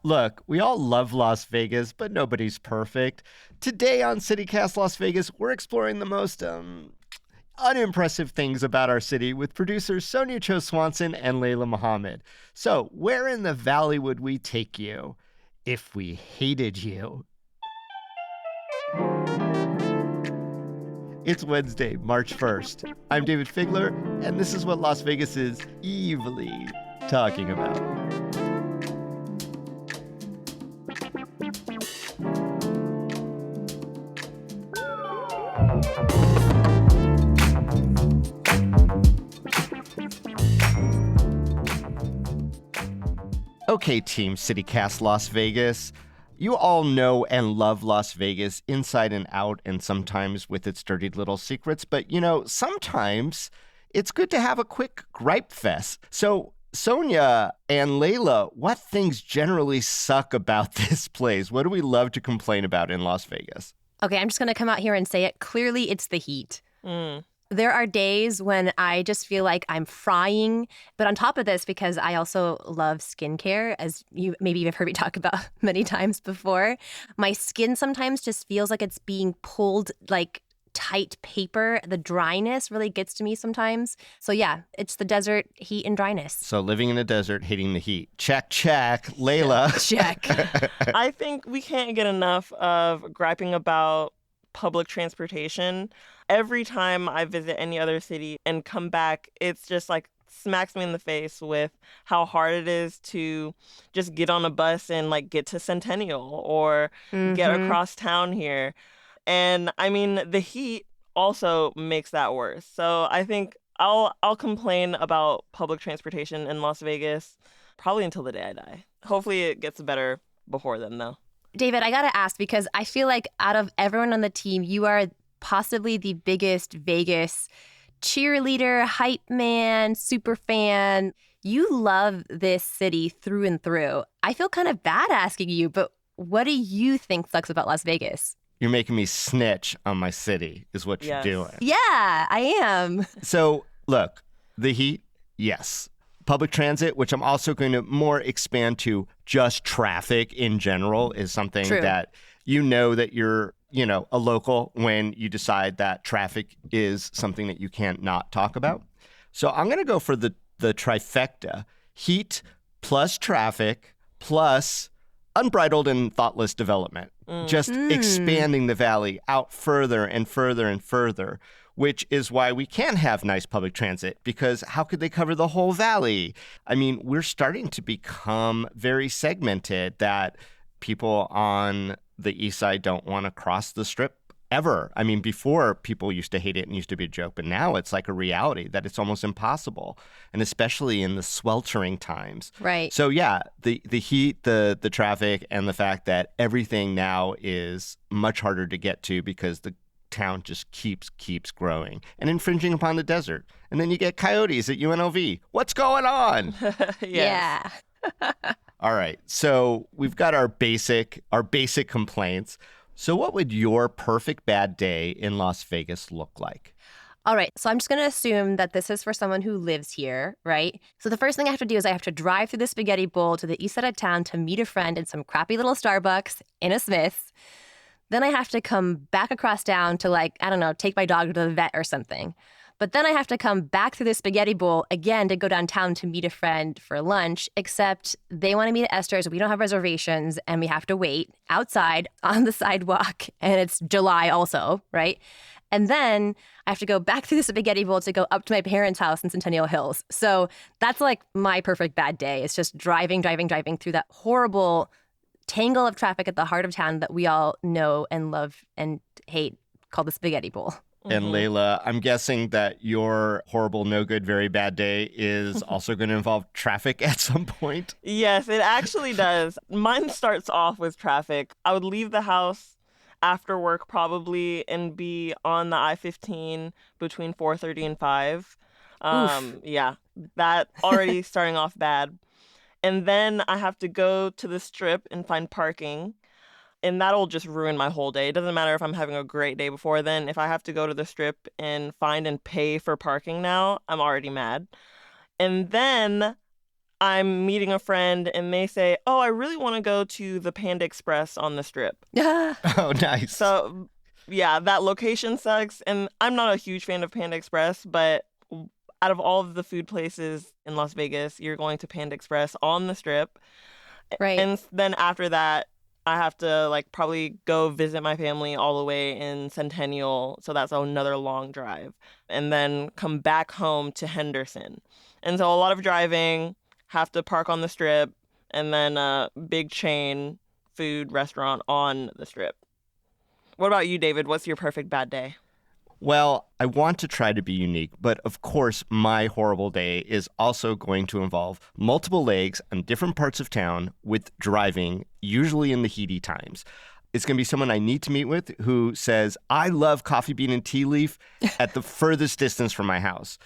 Look, we all love Las Vegas, but nobody's perfect. Today on CityCast Las Vegas, we're exploring the most unimpressive things about our city with producers Sonja Swanson and Layla Muhammad. So, where in the valley would we take you if we hated you? It's Wednesday, March 1st. I'm Dayvid Figler, and this is what Las Vegas is evilly talking about. Okay, Team CityCast Las Vegas. You all know and love Las Vegas inside and out, and sometimes with its dirty little secrets. But, sometimes it's good to have a quick gripe fest. So, Sonja and Layla, what things generally suck about this place? What do we love to complain about in Las Vegas? Okay, I'm just going to come out here and say it. Clearly, it's the heat. There are days when I just feel like I'm frying. But on top of this, because I also love skincare, as maybe you've heard me talk about many times before, my skin sometimes just feels like it's being pulled like tight paper. The dryness really gets to me sometimes. So yeah, it's the desert, heat, and dryness. So living in the desert, hating the heat. Check. Layla. Check. I think we can't get enough of griping about public transportation. Every time I visit any other city and come back, it's just like smacks me in the face with how hard it is to just get on a bus and like get to Centennial or get across town here. And I mean, the heat also makes that worse. So I think I'll complain about public transportation in Las Vegas probably until the day I die. Hopefully it gets better before then, though. Dayvid, I got to ask, because I feel like out of everyone on the team, you are possibly the biggest Vegas cheerleader, hype man, super fan. You love this city through and through. I feel kind of bad asking you, but what do you think sucks about Las Vegas? You're making me snitch on my city is what you're doing. Yeah, I am. So, look, the heat, yes. Public transit, which I'm also going to more expand to just traffic in general, is something that that you're, a local when you decide that traffic is something that you can't not talk about. So I'm going to go for the trifecta: heat plus traffic plus unbridled and thoughtless development. Just expanding the valley out further and further and further, which is why we can't have nice public transit, because how could they cover the whole valley? I mean, we're starting to become very segmented that people on the east side don't want to cross the strip ever. I mean, before people used to hate it and used to be a joke, but now it's like a reality that it's almost impossible, and especially in the sweltering times. Right. So yeah, the heat, the traffic, and the fact that everything now is much harder to get to because the town just keeps growing and infringing upon the desert. And then you get coyotes at UNLV. What's going on? Yeah. All right. So we've got our basic complaints. So what would your perfect bad day in Las Vegas look like? All right. So I'm just going to assume that this is for someone who lives here, right? So the first thing I have to do is I have to drive through the Spaghetti Bowl to the east side of town to meet a friend in some crappy little Starbucks in a Smith's. Then I have to come back across town to take my dog to the vet or something. But then I have to come back through the Spaghetti Bowl again to go downtown to meet a friend for lunch, except they want to meet at Esther's. We don't have reservations, and we have to wait outside on the sidewalk, and it's July also, right? And then I have to go back through the Spaghetti Bowl to go up to my parents' house in Centennial Hills. So that's like my perfect bad day. It's just driving through that horrible tangle of traffic at the heart of town that we all know and love and hate, called the Spaghetti Bowl. And Layla, I'm guessing that your horrible, no good, very bad day is also going to involve traffic at some point. Yes, it actually does. Mine starts off with traffic. I would leave the house after work probably and be on the I-15 between 4:30 and 5. Yeah, that already starting off bad. And then I have to go to the strip and find parking. And that'll just ruin my whole day. It doesn't matter if I'm having a great day before then. If I have to go to the strip and find and pay for parking now, I'm already mad. And then I'm meeting a friend and they say, oh, I really want to go to the Panda Express on the Strip. Oh, nice. So, yeah, that location sucks. And I'm not a huge fan of Panda Express, but out of all of the food places in Las Vegas, you're going to Panda Express on the Strip. Right. And then after that, I have to like probably go visit my family all the way in Centennial. So that's another long drive. And then come back home to Henderson. And so a lot of driving, have to park on the Strip, and then a big chain food restaurant on the Strip. What about you, David? What's your perfect bad day? Well, I want to try to be unique, but of course, my horrible day is also going to involve multiple legs on different parts of town with driving, usually in the heady times. It's going to be someone I need to meet with who says, I love coffee bean and tea leaf at the furthest distance from my house.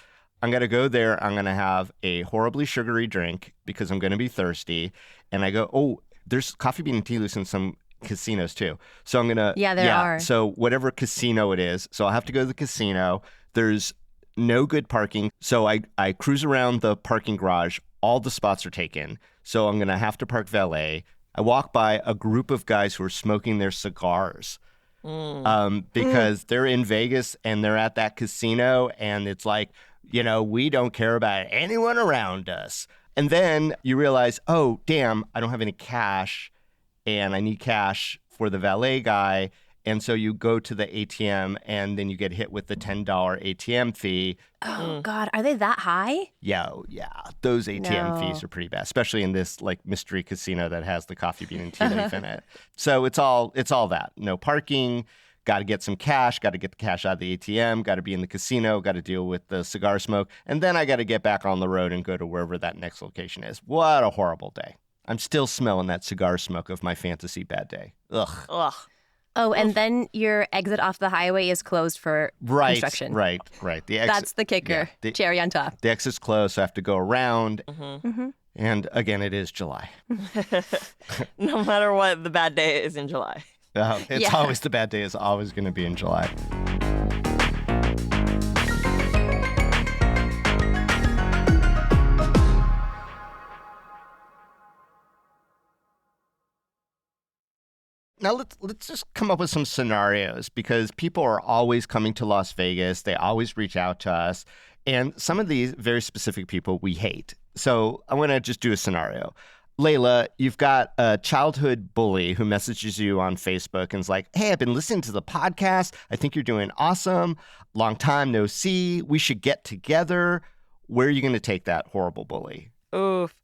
I'm going to go there. I'm going to have a horribly sugary drink because I'm going to be thirsty. And I go, oh, there's coffee bean and tea leaves in some casinos too. So I'm going to. Yeah, there are. So whatever casino it is. So I'll have to go to the casino. There's no good parking. So I cruise around the parking garage. All the spots are taken. So I'm going to have to park valet. I walk by a group of guys who are smoking their cigars. Because they're in Vegas and they're at that casino and it's like, we don't care about anyone around us. And then you realize, oh, damn, I don't have any cash and I need cash for the valet guy. And so you go to the ATM and then you get hit with the $10 ATM fee. Oh, God. Are they that high? Yeah. Those ATM fees are pretty bad, especially in this like mystery casino that has the coffee bean and tea leaf in it. So it's all that. No parking. Got to get some cash, got to get the cash out of the ATM, got to be in the casino, got to deal with the cigar smoke, and then I got to get back on the road and go to wherever that next location is. What a horrible day. I'm still smelling that cigar smoke of my fantasy bad day. Ugh. Oh, and then your exit off the highway is closed for construction. Right. That's the kicker. Yeah, Cherry on top. The exit's closed, so I have to go around. And again, it is July. No matter what, the bad day is in July. It's always the bad day is always going to be in July. Now let's just come up with some scenarios because people are always coming to Las Vegas. They always reach out to us. And some of these very specific people we hate. So I want to just do a scenario. Layla, you've got a childhood bully who messages you on Facebook and is like, hey, I've been listening to the podcast. I think you're doing awesome. Long time no see. We should get together. Where are you going to take that horrible bully? Oof.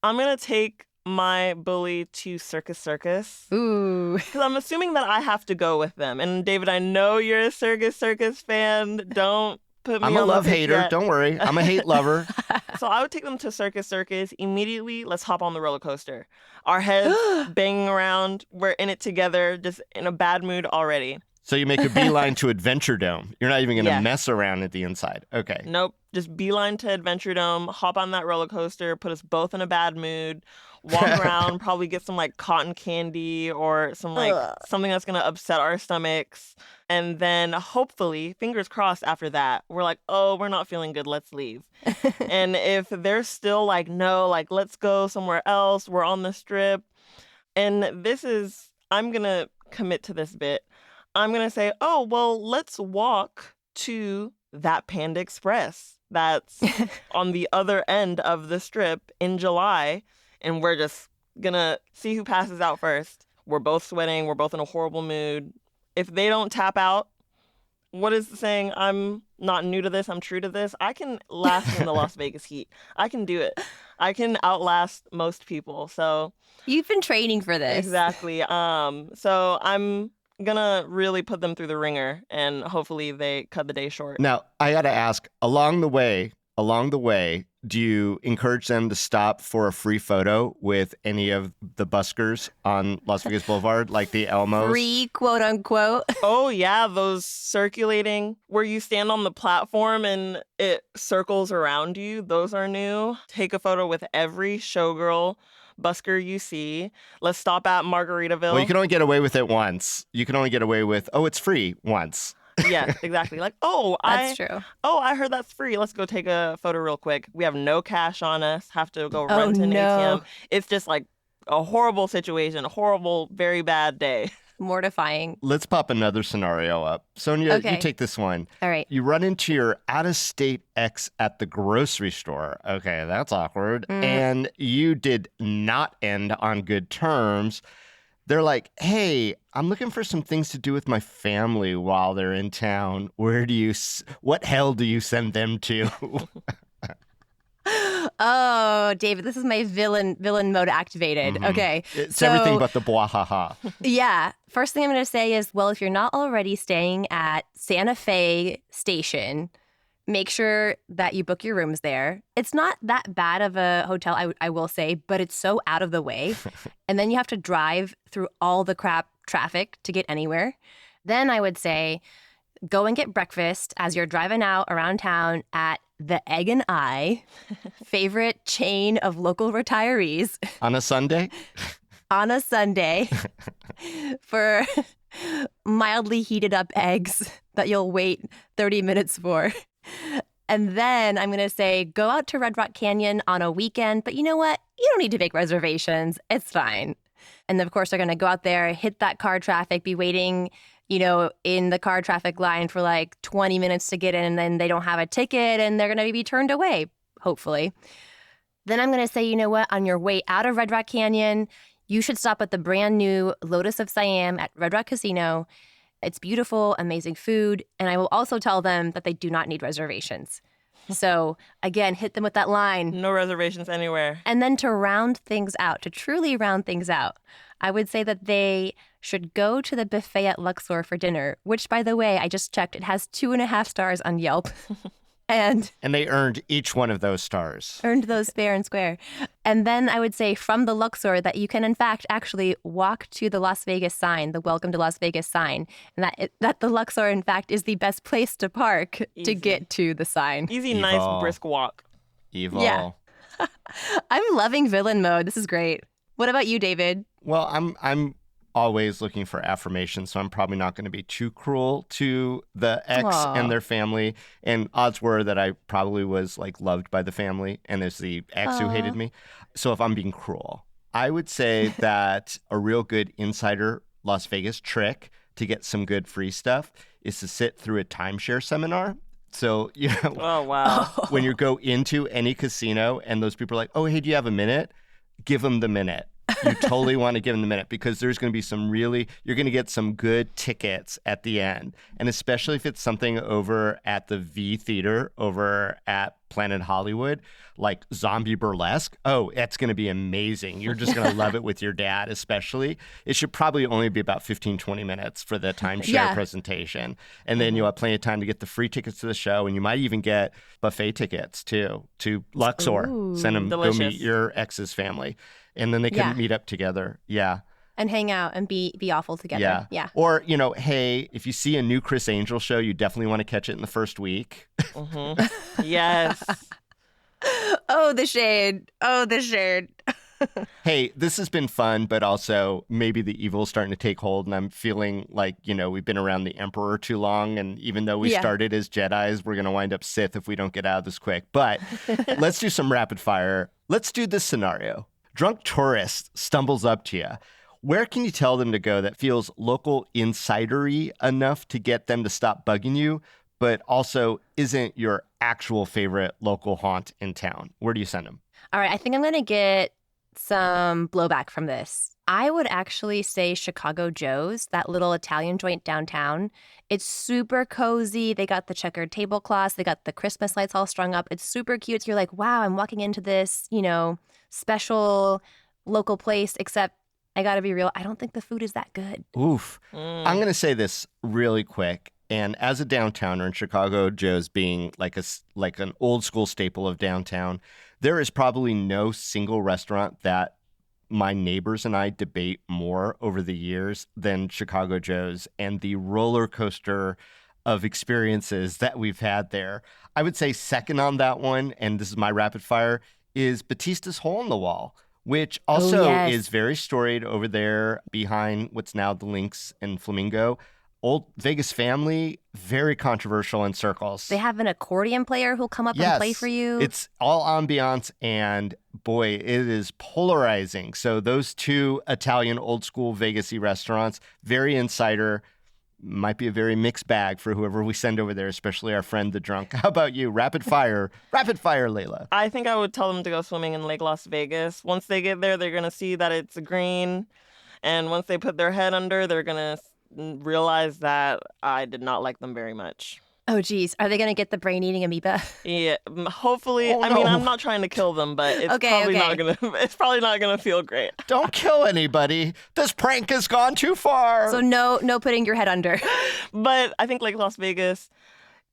I'm going to take my bully to Circus. Ooh. Because I'm assuming that I have to go with them. And David, I know you're a Circus fan. Don't put me I'm a on love the hater. yet. Don't worry. I'm a hate lover. So I would take them to Circus. Immediately, let's hop on the roller coaster. Our heads banging around. We're in it together, just in a bad mood already. So you make a beeline to Adventure Dome. You're not even going to mess around at the inside. Okay. Nope. Just beeline to Adventure Dome, hop on that roller coaster, put us both in a bad mood, walk around, probably get some like cotton candy or some like something that's going to upset our stomachs. And then hopefully, fingers crossed after that, we're like, oh, we're not feeling good. Let's leave. And if they're still like, no, like, let's go somewhere else. We're on the Strip. And I'm going to commit to this bit. I'm going to say, oh, well, let's walk to that Panda Express that's on the other end of the Strip in July. And we're just going to see who passes out first. We're both sweating. We're both in a horrible mood. If they don't tap out, what is the saying? I'm not new to this. I'm true to this. I can last in the Las Vegas heat. I can do it. I can outlast most people. So you've been training for this. So Exactly. I'm gonna really put them through the ringer and hopefully they cut the day short. Now, I got to ask, along the way, do you encourage them to stop for a free photo with any of the buskers on Las Vegas Boulevard, like the Elmos? Free, quote unquote. Oh, yeah, those circulating where you stand on the platform and it circles around you. Those are new. Take a photo with every showgirl busker you see. Let's stop at Margaritaville. Well, you can only get away with it once. You can only get away with, it's free once. Yes, exactly. Like, That's true. I heard that's free. Let's go take a photo real quick. We have no cash on us. Have to go Oh, run to an no. ATM. It's just like a horrible situation, a horrible, very bad day. Mortifying. Let's pop another scenario up. Sonja, you Okay. take this one. All right. You run into your out-of-state ex at the grocery store. Okay, that's awkward. And you did not end on good terms. They're like, hey, I'm looking for some things to do with my family while they're in town. What hell do you send them to? Oh, David, this is my villain mode activated. Okay. It's everything but the bwahaha. Yeah. First thing I'm going to say is, well, if you're not already staying at Santa Fe Station, make sure that you book your rooms there. It's not that bad of a hotel, I will say, but it's so out of the way. And then you have to drive through all the crap traffic to get anywhere. Then I would say go and get breakfast as you're driving out around town at the Egg and I, favorite chain of local retirees. On a Sunday? On a Sunday for mildly heated up eggs that you'll wait 30 minutes for. And then I'm going to say go out to Red Rock Canyon on a weekend. But you know what? You don't need to make reservations. It's fine. And of course, they're going to go out there, hit that car traffic, be waiting, in the car traffic line for like 20 minutes to get in. And then they don't have a ticket and they're going to be turned away, hopefully. Then I'm going to say, you know what? On your way out of Red Rock Canyon, you should stop at the brand new Lotus of Siam at Red Rock Casino. It's beautiful, amazing food. And I will also tell them that they do not need reservations. So again, hit them with that line. No reservations anywhere. And then to round things out, to truly round things out, I would say that they should go to the buffet at Luxor for dinner, which, by the way, I just checked, it has 2.5 stars on Yelp. And they earned each one of those stars. Earned those fair and square. And then I would say from the Luxor that you can, in fact, actually walk to the Las Vegas sign, the Welcome to Las Vegas sign, and that the Luxor, in fact, is the best place to park to get to the sign. Easy, Evil. nice, brisk walk. Evil. Yeah. I'm loving villain mode. This is great. What about you, David? Well, I'm always looking for affirmation, so I'm probably not going to be too cruel to the ex and their family. And odds were that I probably was like loved by the family, and there's the ex who hated me. So if I'm being cruel, I would say that a real good insider Las Vegas trick to get some good free stuff is to sit through a timeshare seminar. So, oh, wow. When you go into any casino and those people are like, oh, hey, do you have a minute? Give them the minute. You totally want to give them the minute because there's going to be you're going to get some good tickets at the end. And especially if it's something over at the V Theater over at Planet Hollywood, like zombie burlesque. Oh, that's going to be amazing. You're just going to love it with your dad, especially. It should probably only be about 15, 20 minutes for the timeshare presentation. And then you'll have plenty of time to get the free tickets to the show. And you might even get buffet tickets too to Luxor. Ooh, send them, delicious. go meet your ex's family. And then they can meet up together. Yeah. And hang out and be awful together. Yeah. Or, hey, if you see a new Chris Angel show, you definitely want to catch it in the first week. Mm-hmm. Yes. Oh, the shade. Hey, this has been fun, but also maybe the evil's starting to take hold. And I'm feeling like, we've been around the Emperor too long. And even though we started as Jedis, we're going to wind up Sith if we don't get out of this quick. But let's do some rapid fire. Let's do this scenario. Drunk tourist stumbles up to you. Where can you tell them to go that feels local insidery enough to get them to stop bugging you, but also isn't your actual favorite local haunt in town? Where do you send them? All right, I think I'm going to get some blowback from this. I would actually say Chicago Joe's, that little Italian joint downtown. It's super cozy. They got the checkered tablecloths. They got the Christmas lights all strung up. It's super cute. So you're like, wow, I'm walking into this, special local place, except I got to be real, I don't think the food is that good. Oof. I'm going to say this really quick. And as a downtowner in Chicago Joe's being like an old school staple of downtown, there is probably no single restaurant that my neighbors and I debate more over the years than Chicago Joe's and the roller coaster of experiences that we've had there. I would say second on that one, and this is my rapid fire, is Batista's Hole in the Wall, which also is very storied over there behind what's now the Lynx and Flamingo. old Vegas family, very controversial in circles. They have an accordion player who'll come up and play for you. It's all ambiance, and boy, it is polarizing. So those two Italian old school Vegas-y restaurants, very insider, might be a very mixed bag for whoever we send over there, especially our friend the drunk. How about you? Rapid fire, Layla. I think I would tell them to go swimming in Lake Las Vegas. Once they get there, they're going to see that it's green. And once they put their head under, they're going to realize that I did not like them very much. Oh, geez. Are they going to get the brain-eating amoeba? Yeah, hopefully. Oh, I mean, I'm not trying to kill them, but it's probably not gonna feel great. Don't kill anybody. This prank has gone too far. So no putting your head under. But I think Lake Las Vegas,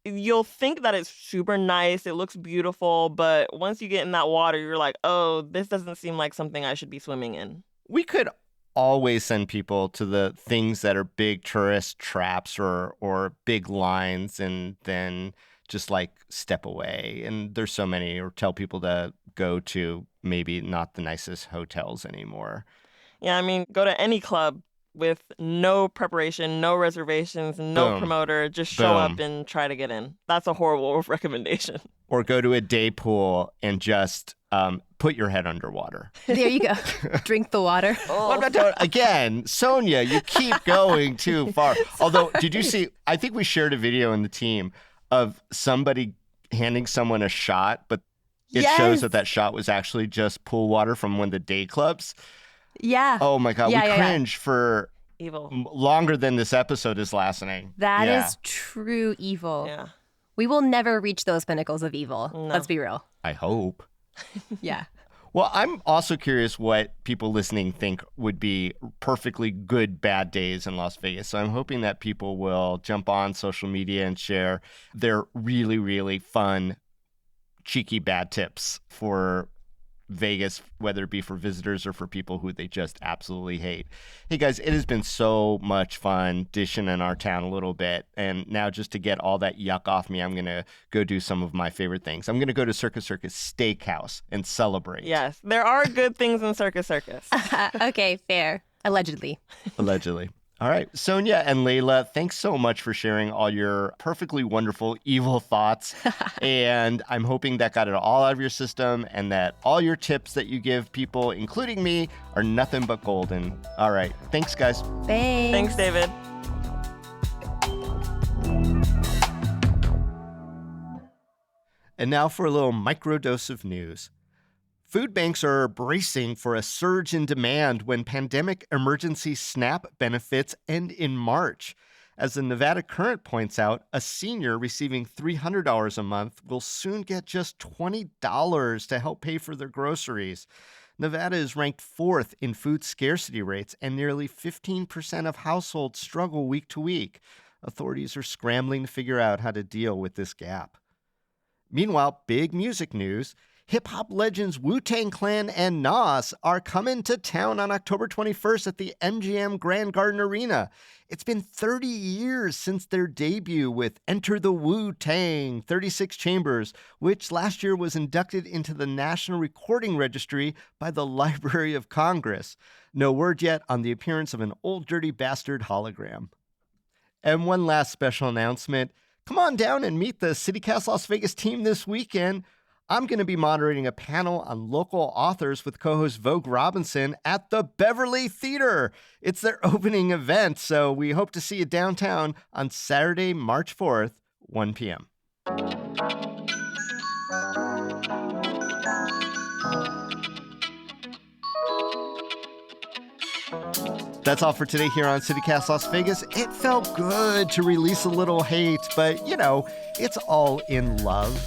you'll think that it's super nice. It looks beautiful, but once you get in that water, you're like, oh, this doesn't seem like something I should be swimming in. We could always send people to the things that are big tourist traps or big lines, and then just like step away. And there's so many, or tell people to go to maybe not the nicest hotels anymore. Yeah, I mean, go to any club with no preparation, no reservations, no promoter. Just show up and try to get in. That's a horrible recommendation. Or go to a day pool and just put your head underwater. There you go. Drink the water. What about again, Sonja, you keep going too far. Although, did you see, I think we shared a video in the team of somebody handing someone a shot, but it shows that shot was actually just pool water from one of the day clubs. Yeah. Oh my God, we cringe for evil longer than this episode is lasting. That is true evil. Yeah. We will never reach those pinnacles of evil. No. Let's be real. I hope. Yeah. Well, I'm also curious what people listening think would be perfectly good bad days in Las Vegas. So I'm hoping that people will jump on social media and share their really, really fun, cheeky bad tips for Vegas, whether it be for visitors or for people who they just absolutely hate. Hey guys, it has been so much fun dishing in our town a little bit. And now, just to get all that yuck off me, I'm going to go do some of my favorite things. I'm going to go to Circus Circus Steakhouse and celebrate. Yes, there are good things in Circus Circus. Okay, fair. Allegedly. Allegedly. All right, Sonja and Layla, thanks so much for sharing all your perfectly wonderful, evil thoughts. And I'm hoping that got it all out of your system and that all your tips that you give people, including me, are nothing but golden. All right, thanks, guys. Thanks. Thanks, Dayvid. And now for a little microdose of news. Food banks are bracing for a surge in demand when pandemic emergency SNAP benefits end in March. As the Nevada Current points out, a senior receiving $300 a month will soon get just $20 to help pay for their groceries. Nevada is ranked 4th in food scarcity rates, and nearly 15% of households struggle week to week. Authorities are scrambling to figure out how to deal with this gap. Meanwhile, big music news. Hip-hop legends Wu-Tang Clan and Nas are coming to town on October 21st at the MGM Grand Garden Arena. It's been 30 years since their debut with Enter the Wu-Tang, 36 Chambers, which last year was inducted into the National Recording Registry by the Library of Congress. No word yet on the appearance of an Old Dirty Bastard hologram. And one last special announcement. Come on down and meet the CityCast Las Vegas team this weekend. I'm going to be moderating a panel on local authors with co-host Vogue Robinson at the Beverly Theater. It's their opening event, so we hope to see you downtown on Saturday, March 4th, 1 p.m. That's all for today here on CityCast Las Vegas. It felt good to release a little hate, but, you know, it's all in love.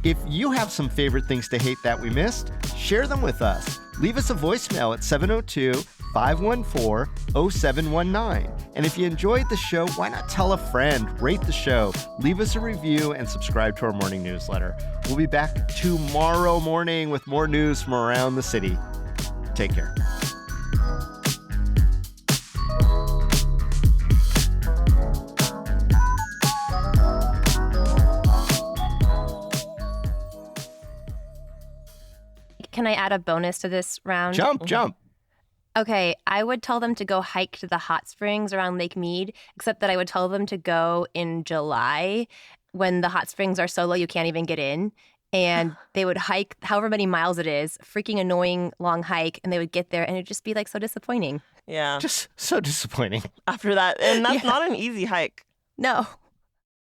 If you have some favorite things to hate that we missed, share them with us. Leave us a voicemail at 702-514-0719. And if you enjoyed the show, why not tell a friend, rate the show, leave us a review, and subscribe to our morning newsletter. We'll be back tomorrow morning with more news from around the city. Take care. Can I add a bonus to this round? Jump. Okay, I would tell them to go hike to the hot springs around Lake Mead, except that I would tell them to go in July when the hot springs are so low you can't even get in. And they would hike however many miles it is, freaking annoying long hike, and they would get there and it'd just be like so disappointing. Yeah. Just so disappointing. After that. And that's not an easy hike. No.